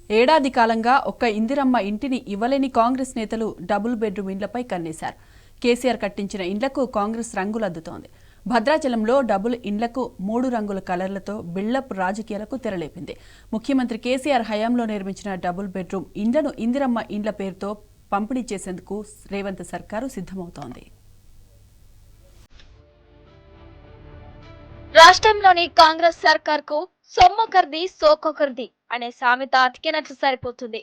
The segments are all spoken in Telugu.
ఏడాది కాలంగా ఒక్క ఇందిరమ్మ ఇంటిని ఇవ్వలేని కాంగ్రెస్ నేతలు డబుల్ బెడ్రూమ్ ఇండ్లపై కన్నేశారు. కేసీఆర్ కట్టించిన ఇండ్లకు కాంగ్రెస్ రంగులద్దుతోంది. భద్రాచలంలో డబుల్ ఇండ్లకు 3 రంగుల కలర్లతో బిల్డప్ రాజకీయాలకు తెరలేపింది. ముఖ్యమంత్రి కేసీఆర్ హయాంలో నిర్మించిన డబుల్ బెడ్రూమ్ ఇండ్లను ఇందిరమ్మ ఇండ్ల పేరుతో పంపిణీ చేసేందుకు రేవంత్ సర్కారు సిద్ధమవుతోంది. రాష్ట్రంలోని కాంగ్రెస్ సర్కార్కు సొమ్మొకర్ది సోకొకర్ది అనే సామెత అతికినట్లు సరిపోతుంది.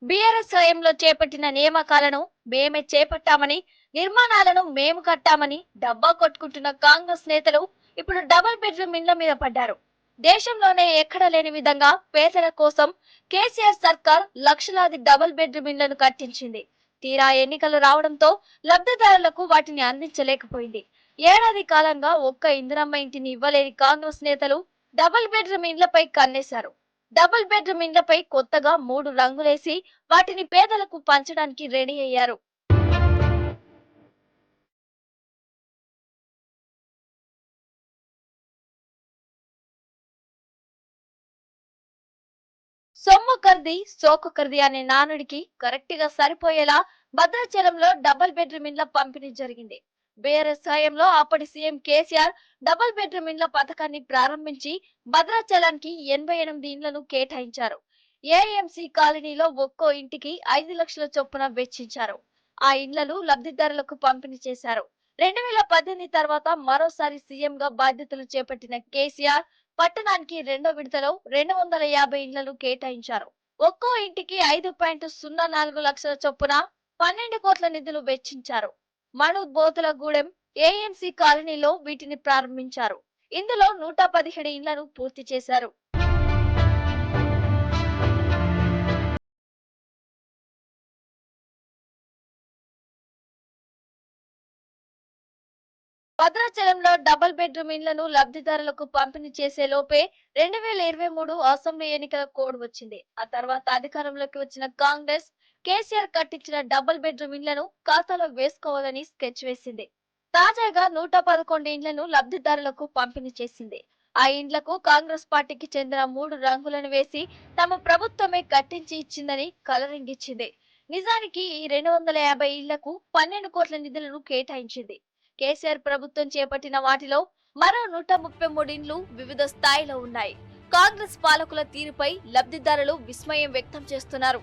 బీఆర్ఎస్ హయాంలో చేపట్టిన నియామకాలను మేమే చేపట్టామని, నిర్మాణాలను మేము కట్టామని డబ్బా కొట్టుకుంటున్న కాంగ్రెస్ నేతలు ఇప్పుడు డబుల్ బెడ్రూమ్ ఇండ్ల మీద పడ్డారు. దేశంలోనే ఎక్కడ లేని విధంగా పేదల కోసం కేసీఆర్ సర్కార్ లక్షలాది డబుల్ బెడ్రూమ్ ఇండ్లను కట్టించింది. తీరా ఎన్నికలు రావడంతో లబ్ధిదారులకు వాటిని అందించలేకపోయింది. ఏడాది కాలంగా ఒక్క ఇందిరమ్మ ఇంటిని ఇవ్వలేని కాంగ్రెస్ నేతలు డబుల్ బెడ్రూమ్ ఇండ్లపై కన్నేశారు. డబుల్ బెడ్రూమ్ ఇండ్లపై కొత్తగా 3 రంగులేసి వాటిని పేదలకు పంచడానికి రెడీ అయ్యారు. సొమ్మొకర్ది సోకొకర్ది అనే నానుడికి కరెక్ట్ గా సరిపోయేలా భద్రాచలంలో డబుల్ బెడ్రూమ్ ఇండ్ల పంపిణీ జరిగింది. బీఆర్ఎస్ హయాంలో అప్పటి సీఎం కేసీఆర్ డబుల్ బెడ్రూమ్ ఇండ్ల పథకాన్ని ప్రారంభించి భద్రాచలానికి 88 ఇండ్లను కేటాయించారు. ఏఎంసీ కాలనీలో ఒక్కో ఇంటికి 5 లక్షల చొప్పున వెచ్చించారు. ఆ ఇండ్లను లబ్ధిదారులకు పంపిణీ చేశారు. 2018 తర్వాత మరోసారి సీఎం గా బాధ్యతలు చేపట్టిన కేసీఆర్ పట్టణానికి రెండో విడతలో 250 ఇండ్లను కేటాయించారు. ఒక్కో ఇంటికి 5.04 లక్షల చొప్పున 12 కోట్ల నిధులు వెచ్చించారు. మణుబోతులగూడెం ఏఎంసీ కాలనీలో వీటిని ప్రారంభించారు. ఇందులో 117 ఇండ్లను పూర్తి చేశారు. భద్రాచలంలో డబుల్ బెడ్రూమ్ ఇండ్లను లబ్ధిదారులకు పంపిణీ చేసే లోపే 2023 అసెంబ్లీ ఎన్నికల కోడ్ వచ్చింది. ఆ తర్వాత అధికారంలోకి వచ్చిన కాంగ్రెస్ కేసీఆర్ కట్టించిన డబుల్ బెడ్రూమ్ ఇండ్లను ఖాతాలో వేసుకోవాలని స్కెచ్ వేసింది. తాజాగా 111 ఇండ్లను లబ్ధిదారులకు పంపిణీ చేసింది. ఆ ఇండ్లకు కాంగ్రెస్ పార్టీకి చెందిన 3 రంగులను వేసి తమ ప్రభుత్వమే కట్టించి ఇచ్చిందని కలరింగ్ ఇచ్చింది. నిజానికి ఈ 250 ఇళ్లకు 12 కోట్ల నిధులను కేటాయించింది. కేసీఆర్ ప్రభుత్వం చేపట్టిన వాటిలో మరో 133 ఇండ్లు వివిధ స్థాయిలో ఉన్నాయి. కాంగ్రెస్ పాలకుల తీరుపై లబ్ధిదారులు విస్మయం వ్యక్తం చేస్తున్నారు.